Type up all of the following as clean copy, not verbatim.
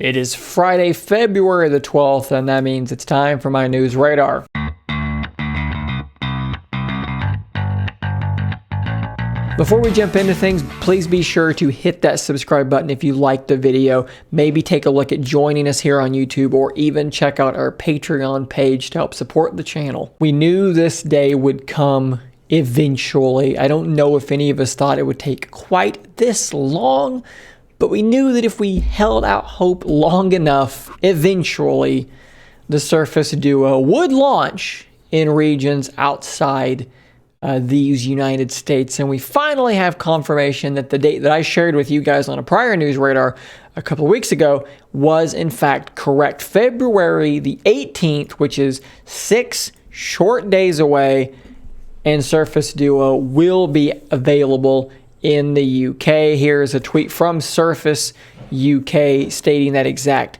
It is Friday, February the 12th, and that means it's time for my news radar. Before we jump into things, please be sure to hit that subscribe button if you liked the video. Maybe take a look at joining us here on YouTube, or even check out our Patreon page to help support the channel. We knew this day would come eventually. I don't know if any of us thought it would take quite this long, but we knew that if we held out hope long enough, eventually the Surface Duo would launch in regions outside these United States. And we finally have confirmation that the date that I shared with you guys on a prior news radar a couple of weeks ago was in fact correct. February the 18th, which is 6 short days away, and Surface Duo will be available in the UK. Here's a tweet from Surface UK stating that exact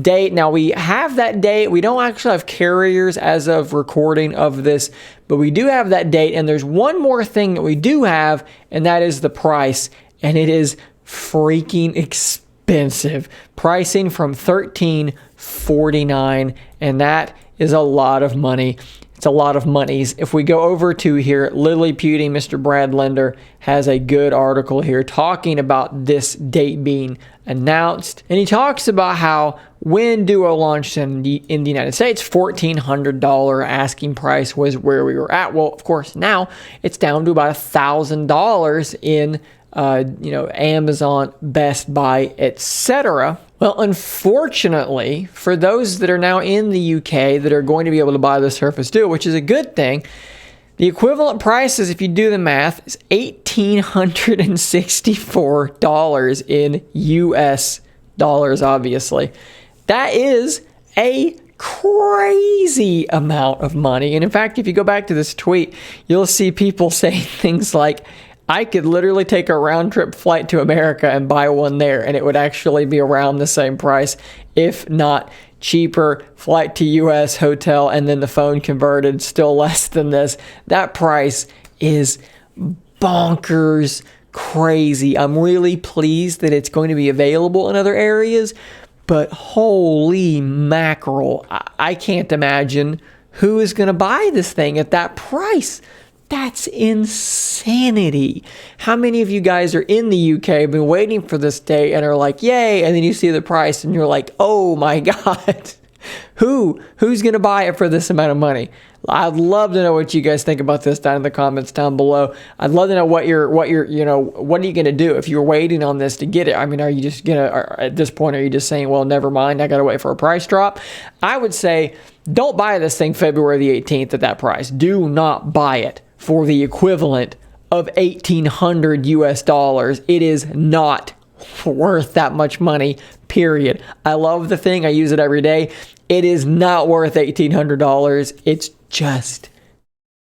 date. Now we have that date. We don't actually have carriers as of recording of this, but we do have that date. And there's one more thing that we do have, and that is the price. And it is freaking expensive. Pricing from $13.49, and that is a lot of money. It's a lot of monies. If we go over to here, Lilliputian, Mr. Brad Lender has a good article here talking about this date being announced. And he talks about how when Duo launched in the United States, $1,400 asking price was where we were at. Well, of course, now it's down to about $1,000 in Amazon, Best Buy, etc. Well, unfortunately, for those that are now in the UK that are going to be able to buy the Surface Duo, which is a good thing, the equivalent prices, if you do the math, is $1,864 in US dollars, obviously. That is a crazy amount of money. And in fact, if you go back to this tweet, you'll see people saying things like, I could literally take a round trip flight to America and buy one there, and it would actually be around the same price, if not cheaper. Flight to US, hotel, and then the phone converted, still less than this. That price is bonkers crazy. I'm really pleased that it's going to be available in other areas, but holy mackerel, I can't imagine who is going to buy this thing at that price. That's insanity. How many of you guys are in the UK, have been waiting for this day and are like, yay, and then you see the price and you're like, oh my God, who's going to buy it for this amount of money? I'd love to know what you guys think about this down in the comments down below. I'd love to know what are you going to do if you're waiting on this to get it? I mean, are you just going to, at this point, are you just saying, well, never mind, I got to wait for a price drop? I would say, don't buy this thing February the 18th at that price. Do not buy it for the equivalent of $1,800 US dollars. It is not worth that much money, period. I love the thing. I use it every day. It is not worth $1,800. It's just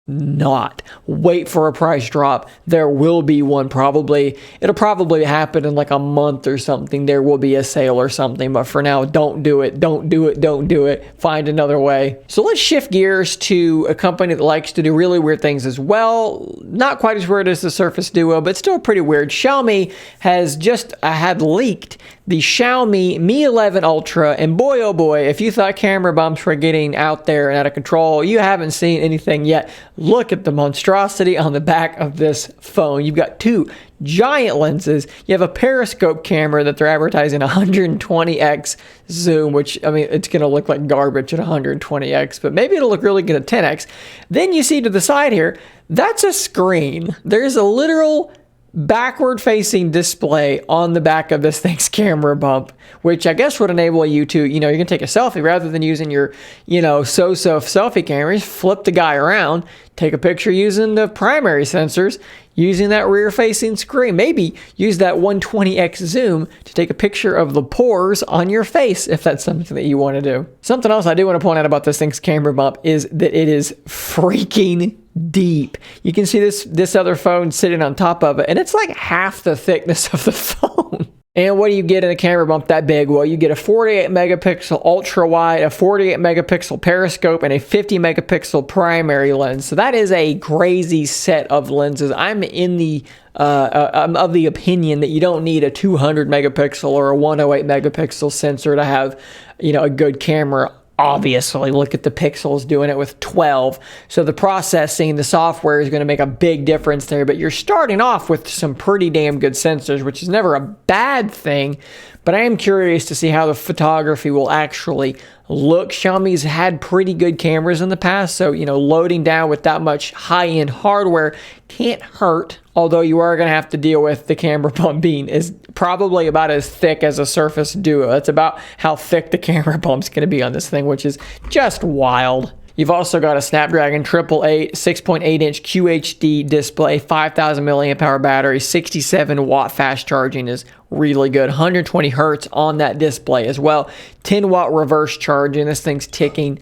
not. Wait for a price drop. There will be one probably. It'll probably happen in like a month or something. There will be a sale or something. But for now, don't do it. Don't do it. Don't do it. Find another way. So let's shift gears to a company that likes to do really weird things as well. Not quite as weird as the Surface Duo, but still pretty weird. Xiaomi has just had leaked the Xiaomi Mi 11 Ultra, and boy oh boy, if you thought camera bumps were getting out there and out of control, you haven't seen anything yet. Look at the monstrosity on the back of this phone. You've got two giant lenses. You have a periscope camera that they're advertising 120x zoom, which, I mean, it's going to look like garbage at 120x, but maybe it'll look really good at 10x. Then you see to the side here, that's a screen. There's a literal backward-facing display on the back of this thing's camera bump, which I guess would enable you to, you can take a selfie rather than using your, so-so selfie camera. Just flip the guy around, take a picture using the primary sensors, using that rear-facing screen. Maybe use that 120x zoom to take a picture of the pores on your face if that's something that you want to do. Something else I do want to point out about this thing's camera bump is that it is freaking deep. You can see this other phone sitting on top of it, and it's like half the thickness of the phone. And what do you get in a camera bump that big? Well, you get a 48 megapixel ultra wide, a 48 megapixel periscope, and a 50 megapixel primary lens. So that is a crazy set of lenses. I'm of the opinion that you don't need a 200 megapixel or a 108 megapixel sensor to have, a good camera. Obviously, look at the pixels doing it with 12. So the processing, the software is going to make a big difference there, but you're starting off with some pretty damn good sensors, which is never a bad thing. But I am curious to see how the photography will actually look. Xiaomi's had pretty good cameras in the past, so, loading down with that much high-end hardware can't hurt, although you are going to have to deal with the camera bump being is probably about as thick as a Surface Duo. That's about how thick the camera bump's going to be on this thing, which is just wild. You've also got a Snapdragon 888 6.8-inch QHD display, 5,000 milliamp hour battery, 67 watt fast charging is really good. 120 hertz on that display as well. 10 watt reverse charging. This thing's ticking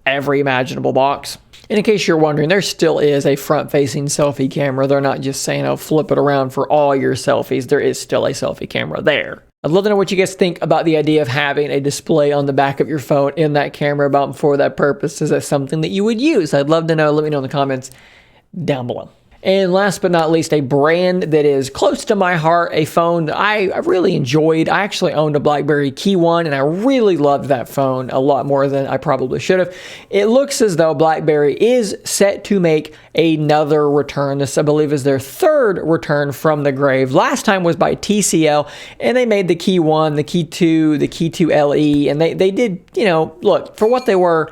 every imaginable box. And in case you're wondering, there still is a front-facing selfie camera. They're not just saying, oh, flip it around for all your selfies. There is still a selfie camera there. I'd love to know what you guys think about the idea of having a display on the back of your phone in that camera bump for that purpose. Is that something that you would use? I'd love to know. Let me know in the comments down below. And last but not least, a brand that is close to my heart, a phone that I really enjoyed. I actually owned a Blackberry Key 1, and I really loved that phone a lot more than I probably should have. It looks as though Blackberry is set to make another return. This, I believe, is their third return from the grave. Last time was by TCL, and they made the Key 1, the Key 2, the Key 2 LE, and they did, look, for what they were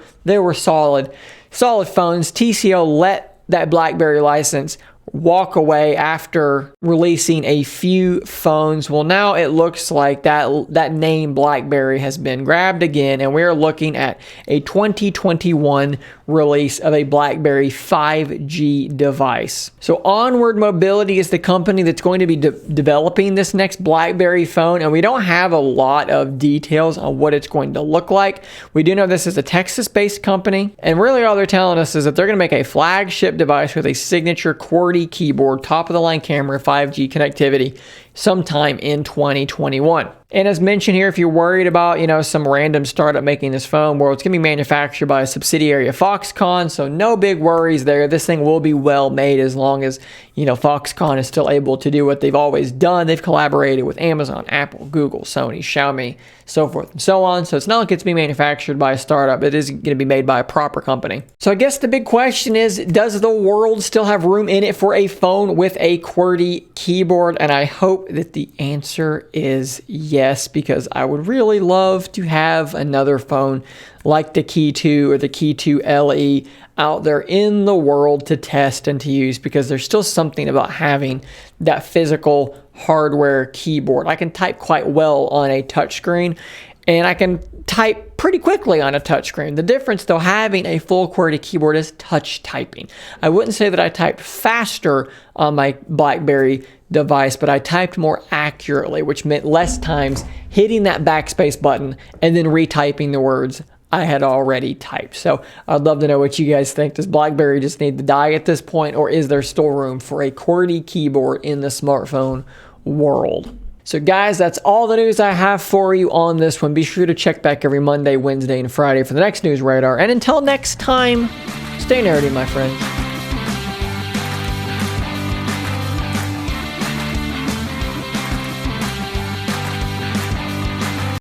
solid phones. TCL let that Blackberry license walk away after releasing a few phones. Well, now it looks like that name Blackberry has been grabbed again, and we're looking at a 2021 release of a Blackberry 5G device. So Onward Mobility is the company that's going to be developing this next Blackberry phone, and we don't have a lot of details on what it's going to look like. We do know this is a Texas-based company, and really all they're telling us is that they're going to make a flagship device with a signature QWERTY keyboard, top-of-the-line camera, 5G connectivity sometime in 2021. And as mentioned here, if you're worried about, some random startup making this phone, well, it's going to be manufactured by a subsidiary of Foxconn, so no big worries there. This thing will be well made as long as, Foxconn is still able to do what they've always done. They've collaborated with Amazon, Apple, Google, Sony, Xiaomi, so forth and so on. So it's not like it's being manufactured by a startup. It is going to be made by a proper company. So I guess the big question is, does the world still have room in it for a phone with a QWERTY keyboard? And I hope that the answer is yes, because I would really love to have another phone like the Key 2 or the Key 2 LE out there in the world to test and to use, because there's still something about having that physical hardware keyboard. I can type quite well on a touchscreen, and I can type pretty quickly on a touchscreen. The difference, though, having a full QWERTY keyboard is touch typing. I wouldn't say that I typed faster on my Blackberry device, but I typed more accurately, which meant less times hitting that backspace button and then retyping the words I had already typed. So I'd love to know what you guys think. Does Blackberry just need to die at this point, or is there still room for a QWERTY keyboard in the smartphone world? So guys, that's all the news I have for you on this one. Be sure to check back every Monday, Wednesday, and Friday for the next news radar. And until next time, stay nerdy, my friends.